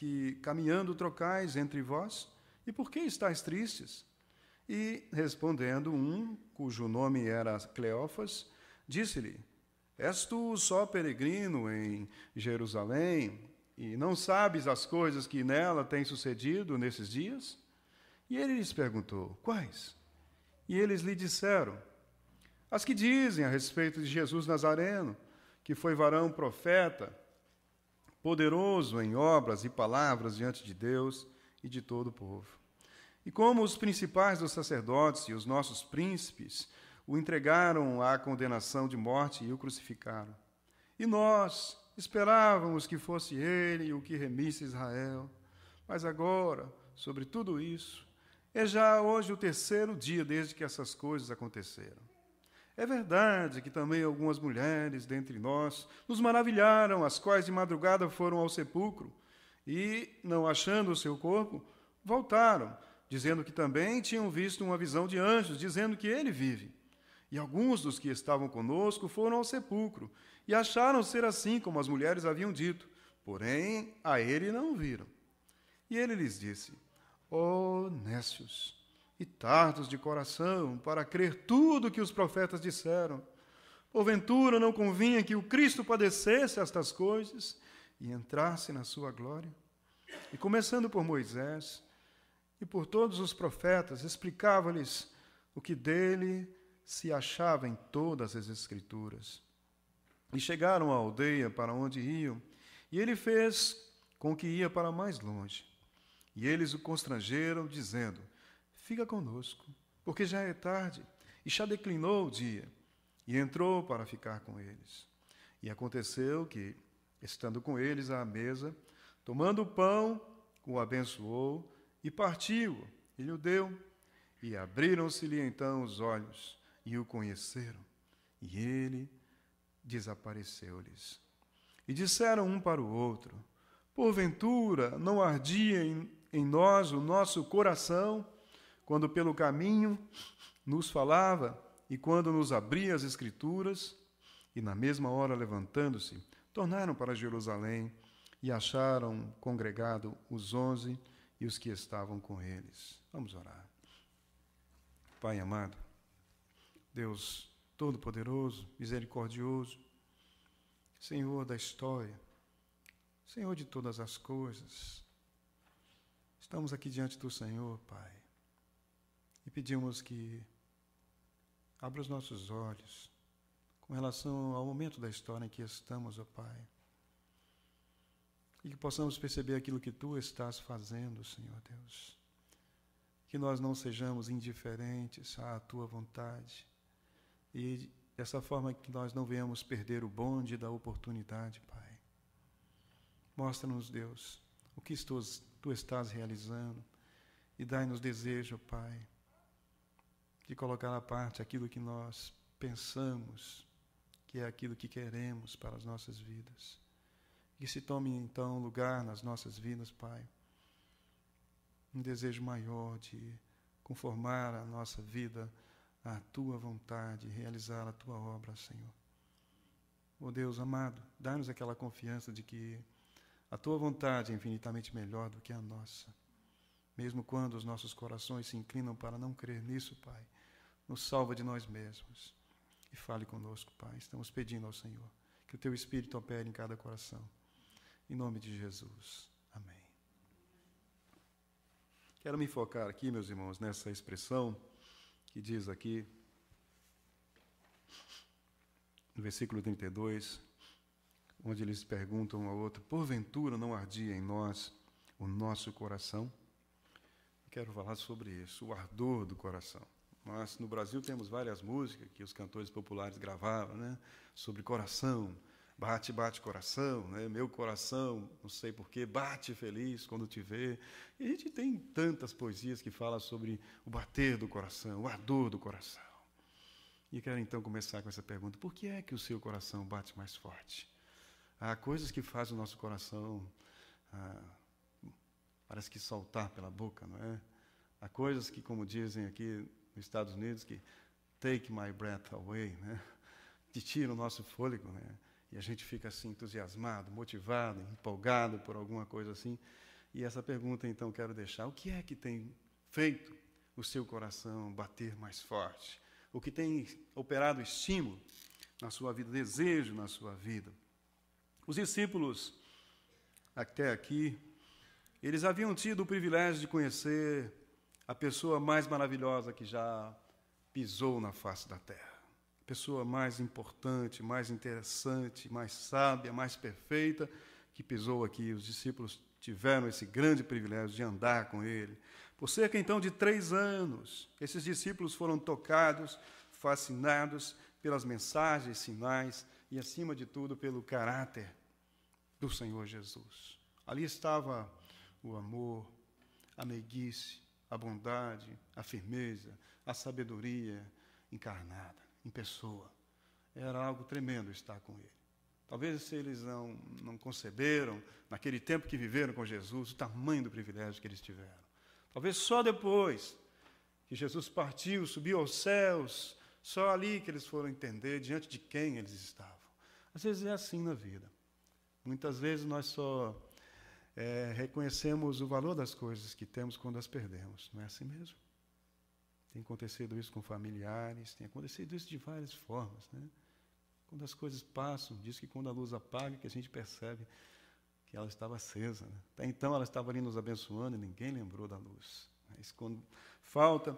que caminhando trocais entre vós? E por que estáis tristes? E, respondendo um, cujo nome era Cleófas, disse-lhe: És tu só peregrino em Jerusalém, e não sabes as coisas que nela têm sucedido nesses dias? E ele lhes perguntou: Quais? E eles lhe disseram: As que dizem a respeito de Jesus Nazareno, que foi varão profeta, poderoso em obras e palavras diante de Deus e de todo o povo. E como os principais dos sacerdotes e os nossos príncipes o entregaram à condenação de morte e o crucificaram. E nós esperávamos que fosse ele o que remisse Israel. Mas agora, sobre tudo isso, é já hoje o terceiro dia desde que essas coisas aconteceram. É verdade que também algumas mulheres dentre nós nos maravilharam, as quais de madrugada foram ao sepulcro e, não achando o seu corpo, voltaram, dizendo que também tinham visto uma visão de anjos, dizendo que ele vive. E alguns dos que estavam conosco foram ao sepulcro e acharam ser assim como as mulheres haviam dito, porém a ele não o viram. E ele lhes disse: Ó nécios e tardos de coração, para crer tudo o que os profetas disseram, porventura não convinha que o Cristo padecesse estas coisas e entrasse na sua glória? E começando por Moisés e por todos os profetas, explicava-lhes o que dele se achava em todas as Escrituras. E chegaram à aldeia para onde iam, e ele fez com que ia para mais longe. E eles o constrangeram, dizendo: Fica conosco, porque já é tarde, e já declinou o dia. E entrou para ficar com eles. E aconteceu que, estando com eles à mesa, tomando o pão, o abençoou, e partiu, e lhe o deu. E abriram-se-lhe então os olhos, e o conheceram. E ele desapareceu-lhes. E disseram um para o outro: Porventura não ardia em nós o nosso coração, quando pelo caminho nos falava e quando nos abria as Escrituras? E na mesma hora, levantando-se, tornaram para Jerusalém e acharam congregado os 11 e os que estavam com eles. Vamos orar. Pai amado, Deus Todo-Poderoso, Misericordioso, Senhor da história, Senhor de todas as coisas, estamos aqui diante do Senhor, Pai, e pedimos que abra os nossos olhos com relação ao momento da história em que estamos, ó Pai, e que possamos perceber aquilo que Tu estás fazendo, Senhor Deus, que nós não sejamos indiferentes à Tua vontade, e dessa forma que nós não venhamos perder o bonde da oportunidade, Pai. Mostra-nos, Deus, o que Tu estás realizando e dai-nos desejo, Pai, de colocar à parte aquilo que nós pensamos que é aquilo que queremos para as nossas vidas. Que se tome, então, lugar nas nossas vidas, Pai, um desejo maior de conformar a nossa vida à Tua vontade, realizar a Tua obra, Senhor. Ó Deus amado, dá-nos aquela confiança de que a Tua vontade é infinitamente melhor do que a nossa. Mesmo quando os nossos corações se inclinam para não crer nisso, Pai, nos salva de nós mesmos. E fale conosco, Pai. Estamos pedindo ao Senhor que o Teu Espírito opere em cada coração. Em nome de Jesus. Amém. Quero me focar aqui, meus irmãos, nessa expressão que diz aqui, no versículo 32, onde eles perguntam um ao outro: porventura não ardia em nós o nosso coração? Quero falar sobre isso, o ardor do coração. Nós, no Brasil, temos várias músicas que os cantores populares gravavam, né? Sobre coração, bate, bate coração, né? Meu coração, não sei porquê, bate feliz quando te vê. E a gente tem tantas poesias que falam sobre o bater do coração, o ardor do coração. E quero então começar com essa pergunta: por que é que o seu coração bate mais forte? Há coisas que fazem o nosso coração parece que saltar pela boca, não é? Há coisas que, como dizem aqui nos Estados Unidos, que take my breath away, né? Que tira o nosso fôlego, né? E a gente fica assim entusiasmado, motivado, empolgado por alguma coisa assim. E essa pergunta, então, quero deixar. O que é que tem feito o seu coração bater mais forte? O que tem operado estímulo na sua vida, desejo na sua vida? Os discípulos, até aqui, eles haviam tido o privilégio de conhecer a pessoa mais maravilhosa que já pisou na face da terra. A pessoa mais importante, mais interessante, mais sábia, mais perfeita que pisou aqui. Os discípulos tiveram esse grande privilégio de andar com ele. Por cerca, então, de 3 anos, esses discípulos foram tocados, fascinados pelas mensagens, sinais e, acima de tudo, pelo caráter do Senhor Jesus. Ali estava o amor, a meiguice, a bondade, a firmeza, a sabedoria encarnada, em pessoa. Era algo tremendo estar com ele. Talvez se eles não conceberam, naquele tempo que viveram com Jesus, o tamanho do privilégio que eles tiveram. Talvez só depois que Jesus partiu, subiu aos céus, só ali que eles foram entender diante de quem eles estavam. Às vezes é assim na vida. Muitas vezes nós só reconhecemos o valor das coisas que temos quando as perdemos. Não é assim mesmo? Tem acontecido isso com familiares, tem acontecido isso de várias formas, né? Quando as coisas passam, diz que quando a luz apaga, que a gente percebe que ela estava acesa, né? Até então ela estava ali nos abençoando e ninguém lembrou da luz. Mas quando falta,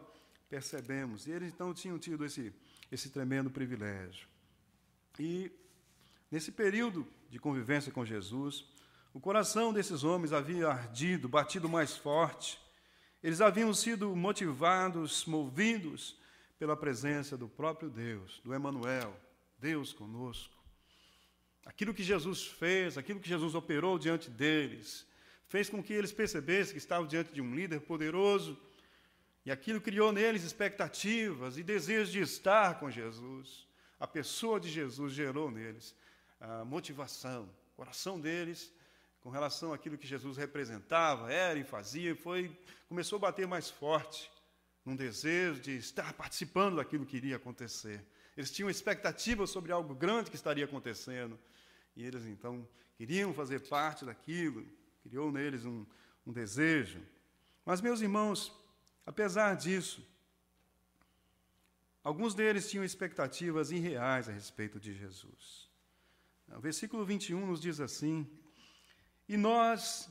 percebemos. E eles então tinham tido esse tremendo privilégio. E nesse período de convivência com Jesus, o coração desses homens havia ardido, batido mais forte. Eles haviam sido motivados, movidos pela presença do próprio Deus, do Emanuel, Deus conosco. Aquilo que Jesus fez, aquilo que Jesus operou diante deles, fez com que eles percebessem que estavam diante de um líder poderoso, e aquilo criou neles expectativas e desejo de estar com Jesus. A pessoa de Jesus gerou neles a motivação, o coração deles, com relação àquilo que Jesus representava, era e fazia, começou a bater mais forte, num desejo de estar participando daquilo que iria acontecer. Eles tinham expectativa sobre algo grande que estaria acontecendo, e eles, então, queriam fazer parte daquilo, criou neles um desejo. Mas, meus irmãos, apesar disso, alguns deles tinham expectativas irreais a respeito de Jesus. O versículo 21 nos diz assim: e nós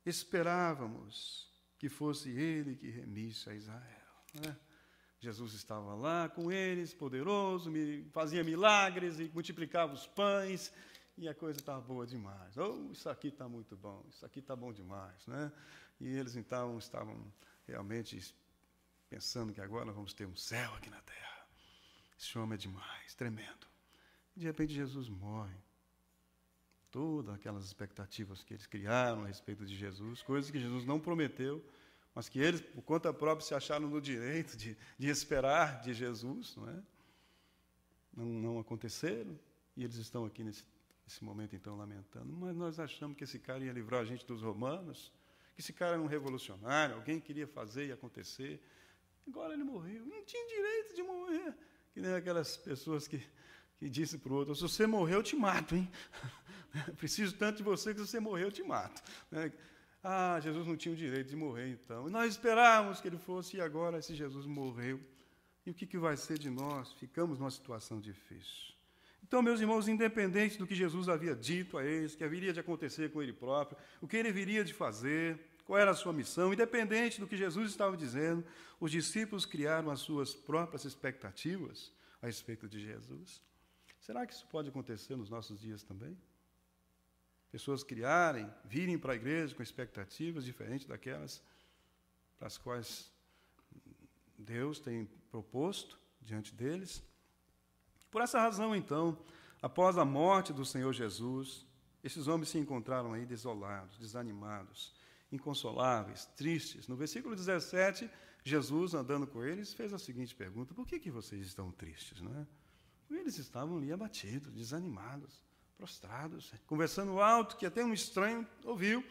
esperávamos que fosse ele que remisse a Israel. Né? Jesus estava lá com eles, poderoso, fazia milagres e multiplicava os pães, e a coisa estava boa demais. Isso aqui está muito bom, isso aqui está bom demais. Né? E eles, então, estavam realmente pensando que agora vamos ter um céu aqui na terra. Esse homem é demais, tremendo. De repente, Jesus morre. Todas aquelas expectativas que eles criaram a respeito de Jesus, coisas que Jesus não prometeu, mas que eles, por conta própria, se acharam no direito de esperar de Jesus, não é? Não aconteceram, e eles estão aqui nesse momento, então, lamentando. Mas nós achamos que esse cara ia livrar a gente dos romanos, que esse cara era um revolucionário, alguém queria fazer e acontecer. Agora ele morreu, não tinha direito de morrer. Que nem aquelas pessoas que disse para o outro: se você morrer, eu te mato, hein? Preciso tanto de você que se você morrer, eu te mato. Jesus não tinha o direito de morrer, então. E nós esperávamos que ele fosse, e agora esse Jesus morreu. E o que vai ser de nós? Ficamos numa situação difícil. Então, meus irmãos, independente do que Jesus havia dito a eles, que haveria de acontecer com ele próprio, o que ele viria de fazer, qual era a sua missão, independente do que Jesus estava dizendo, os discípulos criaram as suas próprias expectativas a respeito de Jesus. Será que isso pode acontecer nos nossos dias também? Pessoas virem para a igreja com expectativas diferentes daquelas para as quais Deus tem proposto diante deles. Por essa razão, então, após a morte do Senhor Jesus, esses homens se encontraram aí desolados, desanimados, inconsoláveis, tristes. No versículo 17, Jesus, andando com eles, fez a seguinte pergunta: por que vocês estão tristes, não é? Eles estavam ali abatidos, desanimados, prostrados, conversando alto, que até um estranho ouviu,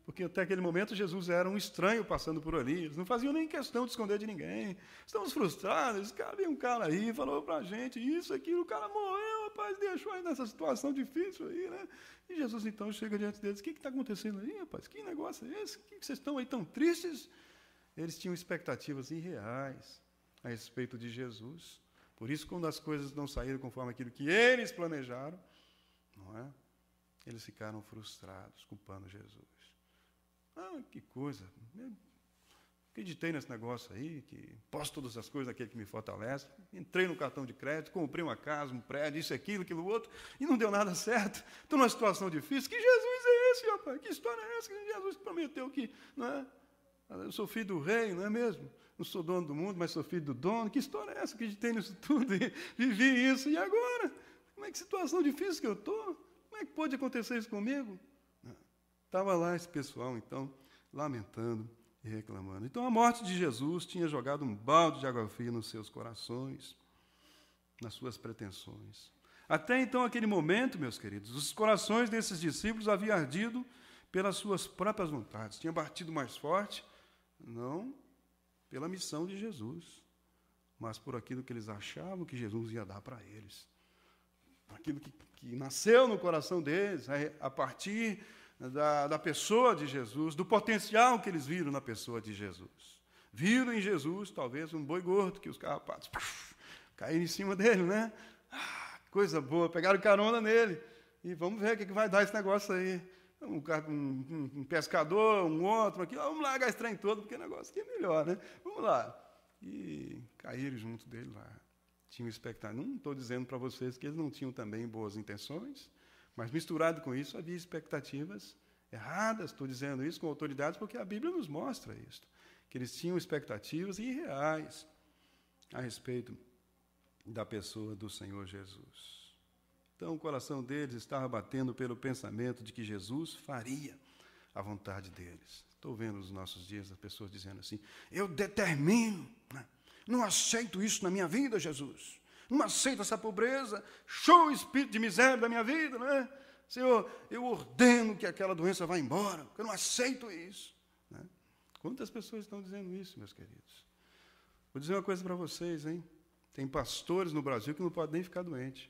porque até aquele momento Jesus era um estranho passando por ali. Eles não faziam nem questão de esconder de ninguém. Estamos frustrados. Veio um cara aí, falou para a gente isso, aquilo, o cara morreu, rapaz, deixou aí nessa situação difícil aí, né? E Jesus, então, chega diante deles, o que está acontecendo aí, rapaz? Que negócio é esse? Que vocês estão aí tão tristes? Eles tinham expectativas irreais a respeito de Jesus. Por isso, quando as coisas não saíram conforme aquilo que eles planejaram, não é? Eles ficaram frustrados, culpando Jesus. Ah, que coisa! Eu acreditei nesse negócio aí, que posso todas as coisas daquele que me fortalece. Entrei no cartão de crédito, comprei uma casa, um prédio, isso, aquilo outro, e não deu nada certo. Estou numa situação difícil. Que Jesus é esse, rapaz? Que história é essa? Que Jesus prometeu que, não é? Eu sou filho do rei, não é mesmo? Não sou dono do mundo, mas sou filho do dono. Que história é essa? Acreditei nisso tudo e vivi isso. E agora? Como é que situação difícil que eu estou? Como é que pode acontecer isso comigo? Estava lá esse pessoal, então, lamentando e reclamando. Então, a morte de Jesus tinha jogado um balde de água fria nos seus corações, nas suas pretensões. Até então, aquele momento, meus queridos, os corações desses discípulos haviam ardido pelas suas próprias vontades. Tinha batido mais forte, não pela missão de Jesus, mas por aquilo que eles achavam que Jesus ia dar para eles. Aquilo que nasceu no coração deles, a partir da pessoa de Jesus, do potencial que eles viram na pessoa de Jesus. Viram em Jesus, talvez, um boi gordo, que os carrapatos caíram em cima dele, né? Coisa boa, pegaram carona nele. E vamos ver o que vai dar esse negócio aí. Um pescador, um outro aqui, vamos largar esse trem todo, porque o negócio aqui é melhor, né? Vamos lá. E caíram junto dele lá. Tinham expectativa. Não estou dizendo para vocês que eles não tinham também boas intenções, mas misturado com isso havia expectativas erradas. Estou dizendo isso com autoridade porque a Bíblia nos mostra isso, que eles tinham expectativas irreais a respeito da pessoa do Senhor Jesus. Então, o coração deles estava batendo pelo pensamento de que Jesus faria a vontade deles. Estou vendo nos nossos dias as pessoas dizendo assim, eu determino, né? Não aceito isso na minha vida, Jesus. Não aceito essa pobreza. Show o espírito de miséria da minha vida, né? Senhor, eu ordeno que aquela doença vá embora, porque eu não aceito isso. Né? Quantas pessoas estão dizendo isso, meus queridos? Vou dizer uma coisa para vocês, hein? Tem pastores no Brasil que não podem nem ficar doentes.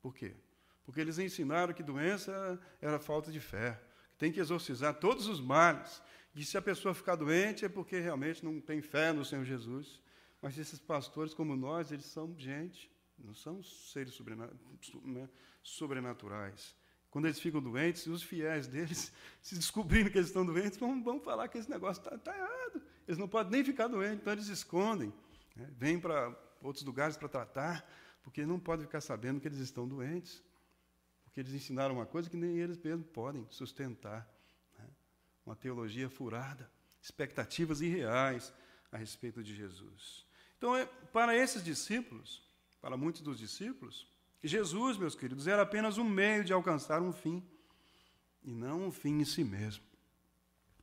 Por quê? Porque eles ensinaram que doença era falta de fé, que tem que exorcizar todos os males, e se a pessoa ficar doente é porque realmente não tem fé no Senhor Jesus. Mas esses pastores, como nós, eles são gente, não são seres sobrenaturais. Quando eles ficam doentes, os fiéis deles, se descobrirem que eles estão doentes, vão falar que esse negócio está errado. Eles não podem nem ficar doentes, então eles escondem. Né? Vêm para outros lugares para tratar, porque não podem ficar sabendo que eles estão doentes. Porque eles ensinaram uma coisa que nem eles mesmos podem sustentar. Né? Uma teologia furada, expectativas irreais a respeito de Jesus. Então, para esses discípulos, para muitos dos discípulos, Jesus, meus queridos, era apenas um meio de alcançar um fim, e não um fim em si mesmo.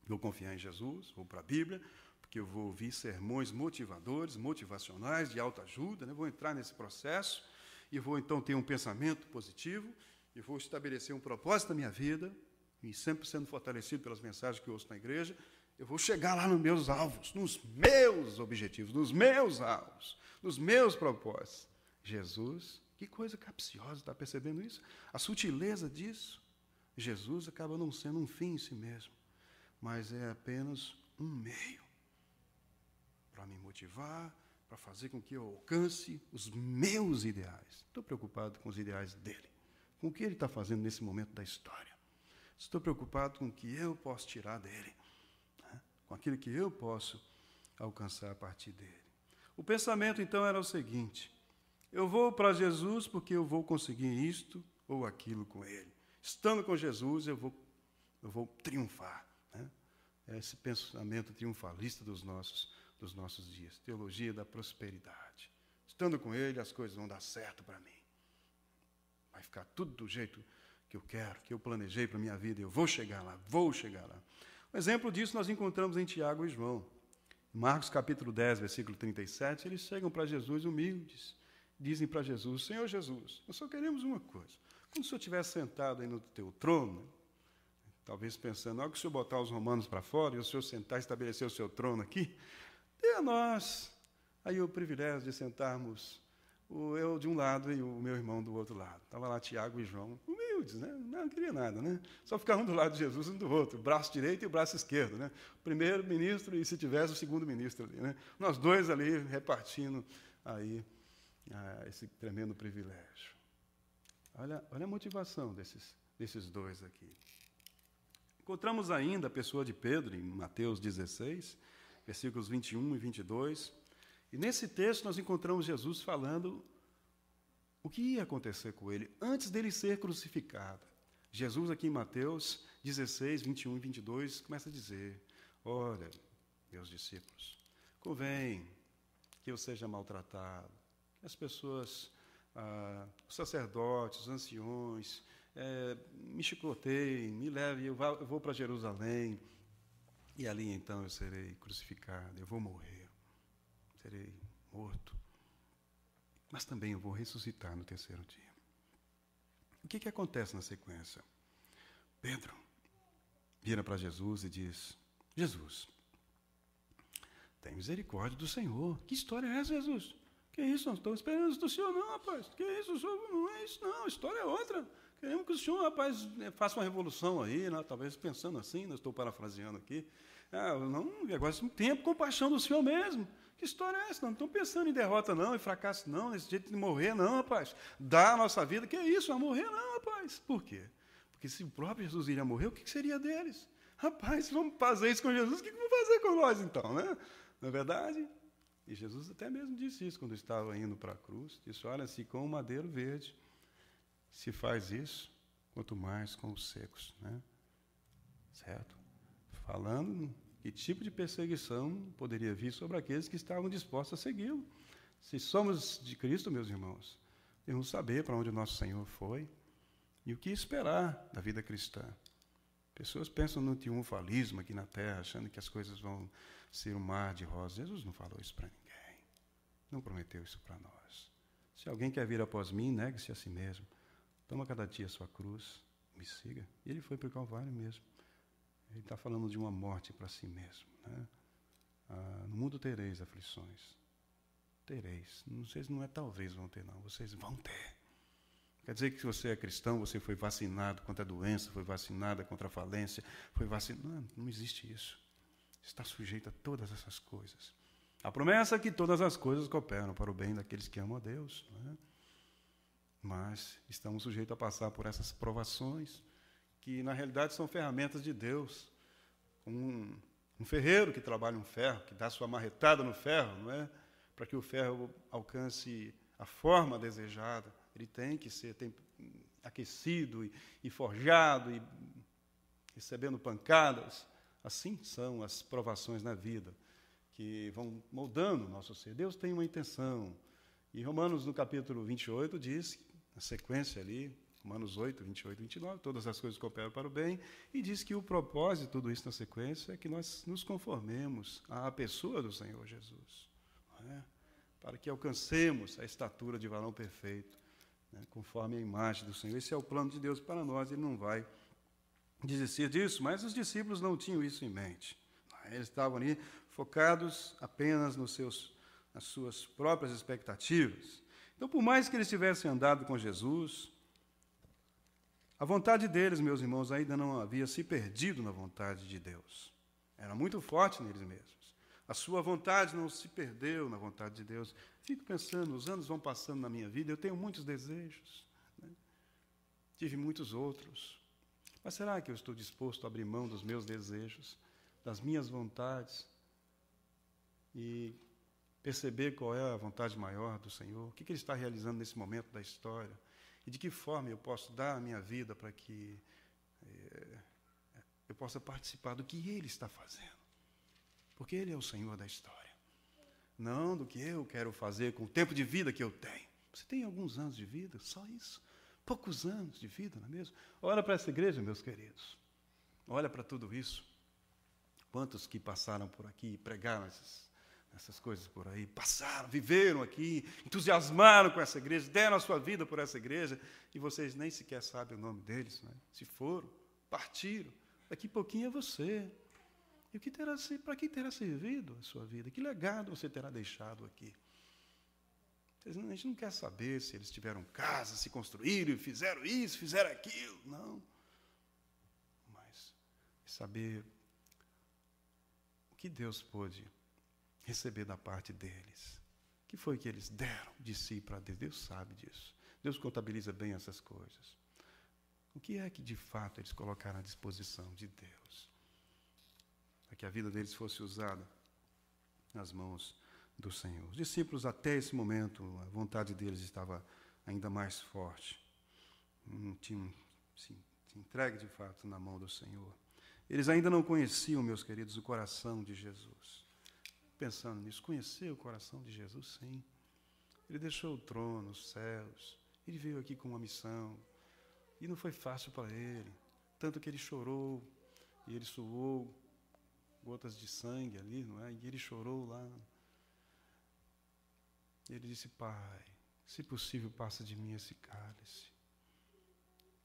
Vou confiar em Jesus, vou para a Bíblia, porque eu vou ouvir sermões motivadores, motivacionais, de autoajuda, né? Vou entrar nesse processo, e vou então ter um pensamento positivo, e vou estabelecer um propósito na minha vida, e sempre sendo fortalecido pelas mensagens que eu ouço na igreja, eu vou chegar lá nos meus alvos, nos meus objetivos, nos meus alvos, nos meus propósitos. Jesus, que coisa capciosa, está percebendo isso? A sutileza disso. Jesus acaba não sendo um fim em si mesmo, mas é apenas um meio para me motivar, para fazer com que eu alcance os meus ideais. Estou preocupado com os ideais dele, com o que ele está fazendo nesse momento da história. Estou preocupado com o que eu posso tirar dele, com aquilo que eu posso alcançar a partir dele. O pensamento, então, era o seguinte, eu vou para Jesus porque eu vou conseguir isto ou aquilo com ele. Estando com Jesus, eu vou triunfar. Né? É esse pensamento triunfalista dos nossos dias, teologia da prosperidade. Estando com ele, as coisas vão dar certo para mim. Vai ficar tudo do jeito que eu quero, que eu planejei para a minha vida, eu vou chegar lá, vou chegar lá. Um exemplo disso nós encontramos em Tiago e João. Em Marcos capítulo 10, versículo 37, eles chegam para Jesus humildes, dizem para Jesus, Senhor Jesus, nós só queremos uma coisa. Quando o Senhor estiver sentado aí no teu trono, talvez pensando, na hora que o Senhor botar os romanos para fora e o Senhor sentar e estabelecer o seu trono aqui, dê a nós aí o privilégio de sentarmos eu de um lado e o meu irmão do outro lado. Estava lá Tiago e João, humildes, né? Não queria nada, né? Só ficar um do lado de Jesus e um do outro, o braço direito e o braço esquerdo, né? O primeiro ministro e, se tivesse, o segundo ministro ali, né? Nós dois ali repartindo aí esse tremendo privilégio. Olha a motivação desses dois aqui. Encontramos ainda a pessoa de Pedro, em Mateus 16, versículos 21 e 22. E nesse texto nós encontramos Jesus falando o que ia acontecer com ele antes dele ser crucificado. Jesus, aqui em Mateus 16, 21 e 22, começa a dizer: olha, meus discípulos, convém que eu seja maltratado, que as pessoas, os sacerdotes, os anciões, me chicoteiem, me levem, eu vou para Jerusalém, e ali então eu serei crucificado, eu vou morrer, serei morto, mas também eu vou ressuscitar no terceiro dia. O que acontece na sequência? Pedro vira para Jesus e diz: Jesus, tem misericórdia do Senhor. Que história é essa, Jesus? Que isso? Não estou esperando isso do Senhor, não, rapaz. Que isso? Não é isso, não. A história é outra. Queremos que o Senhor, rapaz, faça uma revolução aí, né? Talvez pensando assim, não estou parafraseando aqui. Agora tem tempo, compaixão do Senhor mesmo. Que história é essa? Não estão pensando em derrota, não, em fracasso, não, nesse jeito de morrer, não, rapaz. Dá a nossa vida. Que é isso? Vai morrer, não, rapaz. Por quê? Porque se o próprio Jesus iria morrer, o que seria deles? Rapaz, se vamos fazer isso com Jesus, o que vão fazer com nós, então, né? Não é verdade? E Jesus até mesmo disse isso quando estava indo para a cruz. Disse: olha, se com o madeiro verde se faz isso, quanto mais com os secos, né? Certo? Falando que tipo de perseguição poderia vir sobre aqueles que estavam dispostos a segui-lo. Se somos de Cristo, meus irmãos, devemos saber para onde o nosso Senhor foi e o que esperar da vida cristã. Pessoas pensam no triunfalismo aqui na terra, achando que as coisas vão ser um mar de rosas. Jesus não falou isso para ninguém. Não prometeu isso para nós. Se alguém quer vir após mim, negue-se a si mesmo. Toma cada dia a sua cruz, me siga. E ele foi para o Calvário mesmo. Ele está falando de uma morte para si mesmo, né? No mundo tereis aflições. Tereis. Não sei se não é talvez vão ter, não. Vocês vão ter. Quer dizer que se você é cristão, você foi vacinado contra a doença, foi vacinada contra a falência, foi vacinado. Não existe isso. Está sujeito a todas essas coisas. A promessa é que todas as coisas cooperam para o bem daqueles que amam a Deus, não é? Mas estamos sujeitos a passar por essas provações, que na realidade são ferramentas de Deus. Um ferreiro que trabalha um ferro, que dá sua marretada no ferro, não é? Para que o ferro alcance a forma desejada, ele tem que ser aquecido e forjado e recebendo pancadas. Assim são as provações na vida, que vão moldando o nosso ser. Deus tem uma intenção. E Romanos, no capítulo 28, diz, na sequência ali, Romanos 8, 28 e 29, todas as coisas cooperam para o bem, e diz que o propósito de tudo isso na sequência é que nós nos conformemos à pessoa do Senhor Jesus, não é? Para que alcancemos a estatura de varão perfeito, né, conforme a imagem do Senhor. Esse é o plano de Deus para nós, Ele não vai desistir disso, mas os discípulos não tinham isso em mente. Eles estavam ali focados apenas nas suas próprias expectativas. Então, por mais que eles tivessem andado com Jesus, a vontade deles, meus irmãos, ainda não havia se perdido na vontade de Deus. Era muito forte neles mesmos. A sua vontade não se perdeu na vontade de Deus. Fico pensando, os anos vão passando na minha vida, eu tenho muitos desejos, né? Tive muitos outros. Mas será que eu estou disposto a abrir mão dos meus desejos, das minhas vontades, e perceber qual é a vontade maior do Senhor? O que Ele está realizando nesse momento da história? E de que forma eu posso dar a minha vida para que eu possa participar do que Ele está fazendo? Porque Ele é o Senhor da história. Não do que eu quero fazer com o tempo de vida que eu tenho. Você tem alguns anos de vida, só isso. Poucos anos de vida, não é mesmo? Olha para essa igreja, meus queridos. Olha para tudo isso. Quantos que passaram por aqui e pregaram essas coisas por aí, passaram, viveram aqui, entusiasmaram com essa igreja, deram a sua vida por essa igreja, e vocês nem sequer sabem o nome deles, né? Se foram, partiram, daqui a pouquinho é você. E para que terá servido a sua vida? Que legado você terá deixado aqui? A gente não quer saber se eles tiveram casa, se construíram, fizeram isso, fizeram aquilo. Não. Mas saber o que Deus pôde receber da parte deles. O que foi que eles deram de si para Deus? Deus sabe disso. Deus contabiliza bem essas coisas. O que é que, de fato, eles colocaram à disposição de Deus? Para que a vida deles fosse usada nas mãos do Senhor. Os discípulos, até esse momento, a vontade deles estava ainda mais forte. Não tinham se entregue, de fato, na mão do Senhor. Eles ainda não conheciam, meus queridos, o coração de Jesus. Pensando nisso, conhecer o coração de Jesus, sim. Ele deixou o trono, os céus. Ele veio aqui com uma missão. E não foi fácil para ele. Tanto que ele chorou, e ele suou gotas de sangue ali, não é? E ele chorou lá. Ele disse: Pai, se possível, passa de mim esse cálice.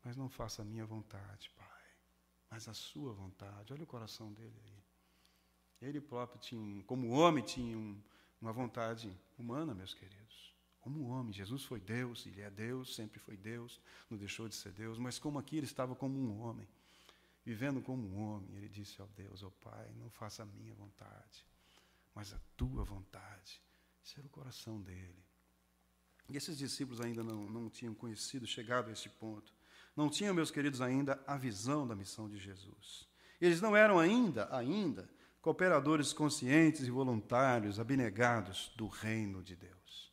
Mas não faça a minha vontade, Pai, mas a sua vontade. Olha o coração dele aí. Ele próprio tinha, como homem, tinha uma vontade humana, meus queridos. Como homem, Jesus foi Deus, ele é Deus, sempre foi Deus, não deixou de ser Deus, mas como aqui ele estava como um homem, vivendo como um homem, ele disse ao Deus, ao Pai, não faça a minha vontade, mas a tua vontade. Esse era o coração dele. E esses discípulos ainda não tinham conhecido, chegado a esse ponto. Não tinham, meus queridos, ainda a visão da missão de Jesus. Eles não eram ainda cooperadores conscientes e voluntários, abnegados do reino de Deus.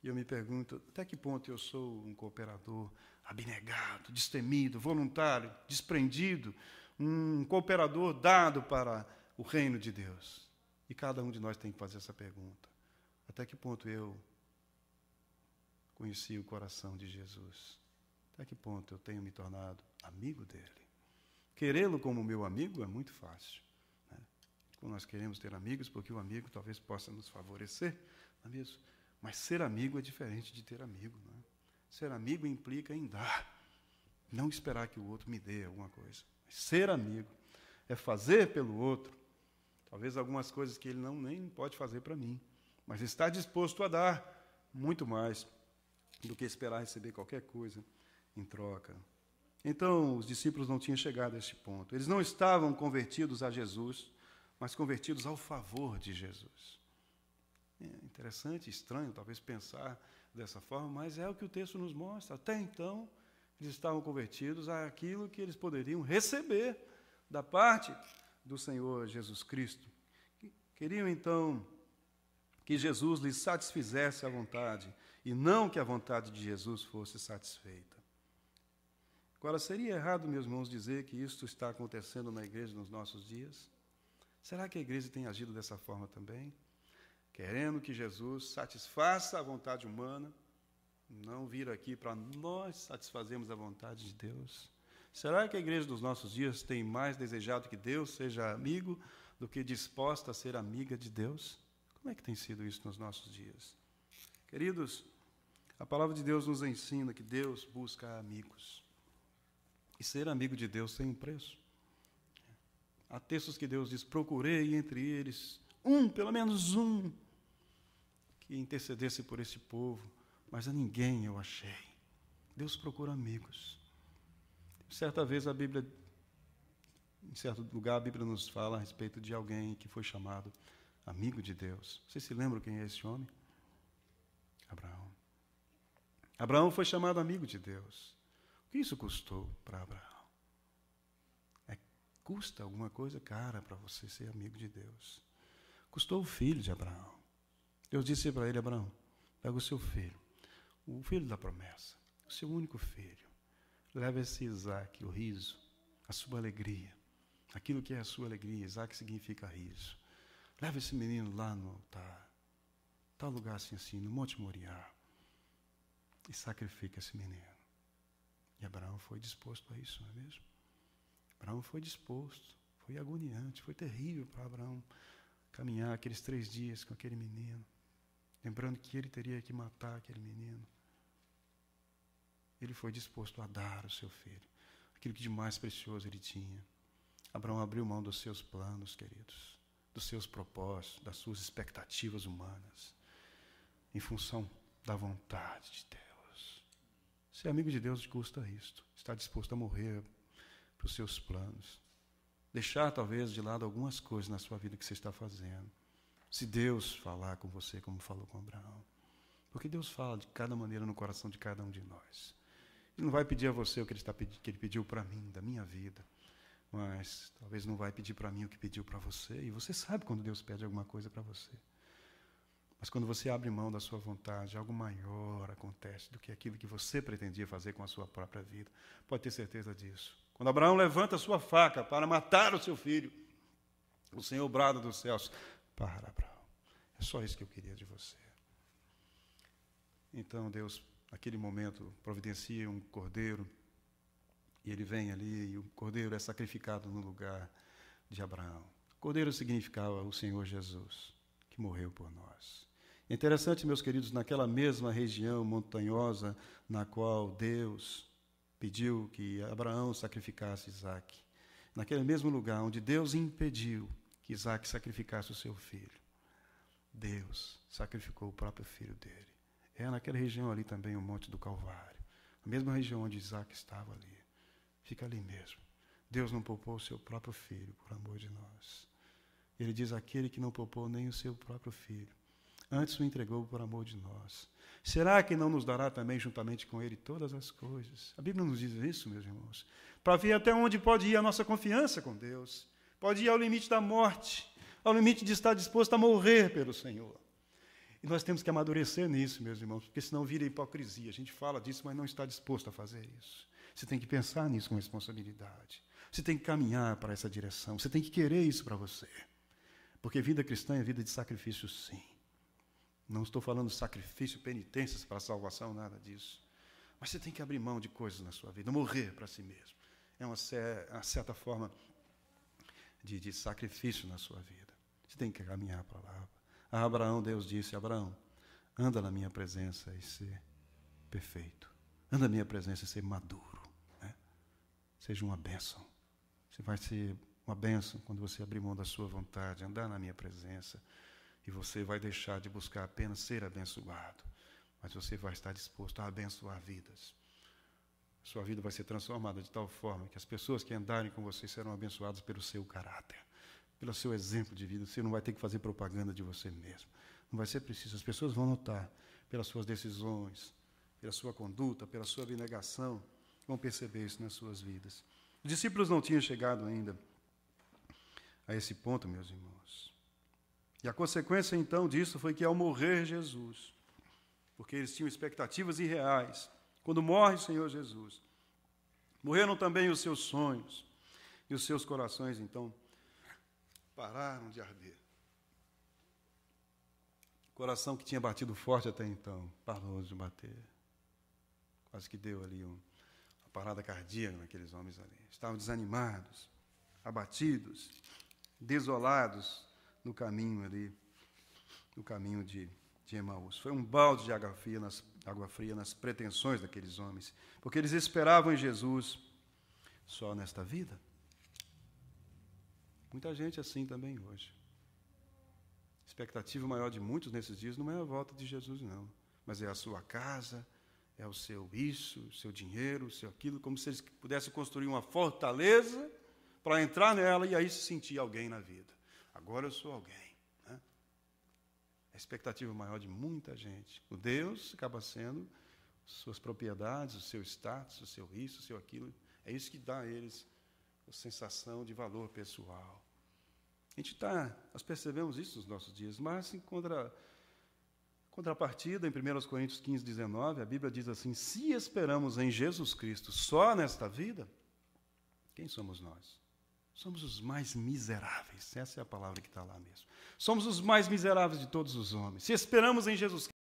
E eu me pergunto, até que ponto eu sou um cooperador abnegado, destemido, voluntário, desprendido, um cooperador dado para o reino de Deus? E cada um de nós tem que fazer essa pergunta. Até que ponto eu conheci o coração de Jesus? Até que ponto eu tenho me tornado amigo dele? Querê-lo como meu amigo é muito fácil. Quando nós queremos ter amigos, porque o amigo talvez possa nos favorecer, não é mesmo? Mas ser amigo é diferente de ter amigo. Não é? Ser amigo implica em dar, não esperar que o outro me dê alguma coisa. Mas ser amigo é fazer pelo outro, talvez algumas coisas que ele nem pode fazer para mim, mas está disposto a dar muito mais do que esperar receber qualquer coisa em troca. Então, os discípulos não tinham chegado a esse ponto. Eles não estavam convertidos a Jesus, mas convertidos ao favor de Jesus. É interessante, estranho, talvez pensar dessa forma, mas é o que o texto nos mostra. Até então, eles estavam convertidos àquilo que eles poderiam receber da parte do Senhor Jesus Cristo. Queriam, então, que Jesus lhes satisfizesse a vontade, e não que a vontade de Jesus fosse satisfeita. Agora, seria errado, meus irmãos, dizer que isto está acontecendo na igreja nos nossos dias? Será que a igreja tem agido dessa forma também? Querendo que Jesus satisfaça a vontade humana, não vir aqui para nós satisfazermos a vontade de Deus? Será que a igreja dos nossos dias tem mais desejado que Deus seja amigo do que disposta a ser amiga de Deus? Como é que tem sido isso nos nossos dias? Queridos, a palavra de Deus nos ensina que Deus busca amigos. E ser amigo de Deus tem um preço. Há textos que Deus diz, procurei entre eles pelo menos um, que intercedesse por esse povo, mas a ninguém eu achei. Deus procura amigos. Certa vez a Bíblia, em certo lugar, a Bíblia nos fala a respeito de alguém que foi chamado amigo de Deus. Vocês se lembram quem é esse homem? Abraão. Abraão foi chamado amigo de Deus. O que isso custou para Abraão? Custa alguma coisa cara para você ser amigo de Deus. Custou o filho de Abraão. Deus disse para ele, Abraão, pega o seu filho, o filho da promessa, o seu único filho. Leva esse Isaac, o riso, a sua alegria, aquilo que é a sua alegria. Isaac significa riso. Leva esse menino lá no altar, tal lugar assim, no Monte Moriá, e sacrifica esse menino. E Abraão foi disposto a isso, não é mesmo? Abraão foi disposto, foi agoniante, foi terrível para Abraão caminhar aqueles 3 dias com aquele menino, lembrando que ele teria que matar aquele menino. Ele foi disposto a dar o seu filho, aquilo que de mais precioso ele tinha. Abraão abriu mão dos seus planos, queridos, dos seus propósitos, das suas expectativas humanas, em função da vontade de Deus. Ser amigo de Deus custa isto. Estar disposto a morrer para os seus planos. Deixar, talvez, de lado algumas coisas na sua vida que você está fazendo. Se Deus falar com você como falou com Abraão. Porque Deus fala de cada maneira no coração de cada um de nós. Ele não vai pedir a você o que ele pediu para mim, da minha vida. Mas talvez não vai pedir para mim o que pediu para você. E você sabe quando Deus pede alguma coisa para você. Mas quando você abre mão da sua vontade, algo maior acontece do que aquilo que você pretendia fazer com a sua própria vida. Pode ter certeza disso. Quando Abraão levanta a sua faca para matar o seu filho, o Senhor brada dos céus: para, Abraão, é só isso que eu queria de você. Então Deus, naquele momento, providencia um cordeiro, e ele vem ali, e o cordeiro é sacrificado no lugar de Abraão. O cordeiro significava o Senhor Jesus, que morreu por nós. É interessante, meus queridos, naquela mesma região montanhosa na qual Deus pediu que Abraão sacrificasse Isaque, naquele mesmo lugar onde Deus impediu que Isaque sacrificasse o seu filho, Deus sacrificou o próprio filho dele. É naquela região ali também o Monte do Calvário, a mesma região onde Isaque estava ali. Fica ali mesmo. Deus não poupou o seu próprio filho por amor de nós. Ele diz: aquele que não poupou nem o seu próprio filho, antes o entregou por amor de nós. Será que não nos dará também juntamente com ele todas as coisas? A Bíblia nos diz isso, meus irmãos. Para ver até onde pode ir a nossa confiança com Deus. Pode ir ao limite da morte, ao limite de estar disposto a morrer pelo Senhor. E nós temos que amadurecer nisso, meus irmãos, porque senão vira hipocrisia. A gente fala disso, mas não está disposto a fazer isso. Você tem que pensar nisso com responsabilidade. Você tem que caminhar para essa direção. Você tem que querer isso para você. Porque vida cristã é vida de sacrifício, sim. Não estou falando de sacrifício, penitências para a salvação, nada disso. Mas você tem que abrir mão de coisas na sua vida, morrer para si mesmo. É uma certa forma de sacrifício na sua vida. Você tem que caminhar para lá. A Abraão, Deus disse: Abraão, anda na minha presença e ser perfeito. Anda na minha presença e ser maduro. Né? Seja uma bênção. Você vai ser uma bênção quando você abrir mão da sua vontade, andar na minha presença. E você vai deixar de buscar apenas ser abençoado, mas você vai estar disposto a abençoar vidas. Sua vida vai ser transformada de tal forma que as pessoas que andarem com você serão abençoadas pelo seu caráter, pelo seu exemplo de vida. Você não vai ter que fazer propaganda de você mesmo. Não vai ser preciso. As pessoas vão notar pelas suas decisões, pela sua conduta, pela sua abnegação, vão perceber isso nas suas vidas. Os discípulos não tinham chegado ainda a esse ponto, meus irmãos. E a consequência, então, disso foi que, ao morrer Jesus, porque eles tinham expectativas irreais, quando morre o Senhor Jesus, morreram também os seus sonhos, e os seus corações, então, pararam de arder. O coração que tinha batido forte até então, parou de bater. Quase que deu ali uma parada cardíaca naqueles homens ali. Estavam desanimados, abatidos, desolados, no caminho ali, no caminho de Emaús. Foi um balde de água fria nas pretensões daqueles homens, porque eles esperavam em Jesus só nesta vida. Muita gente assim também hoje. A expectativa maior de muitos nesses dias não é a volta de Jesus, não, mas é a sua casa, é o seu isso, o seu dinheiro, o seu aquilo, como se eles pudessem construir uma fortaleza para entrar nela e aí se sentir alguém na vida. Agora eu sou alguém. Né? A expectativa maior de muita gente. O Deus acaba sendo suas propriedades, o seu status, o seu isso, o seu aquilo. É isso que dá a eles a sensação de valor pessoal. Nós percebemos isso nos nossos dias, mas em contrapartida, em 1 Coríntios 15, 19, a Bíblia diz assim: se esperamos em Jesus Cristo só nesta vida, quem somos nós? Somos os mais miseráveis. Essa é a palavra que está lá mesmo. Somos os mais miseráveis de todos os homens. Se esperamos em Jesus Cristo,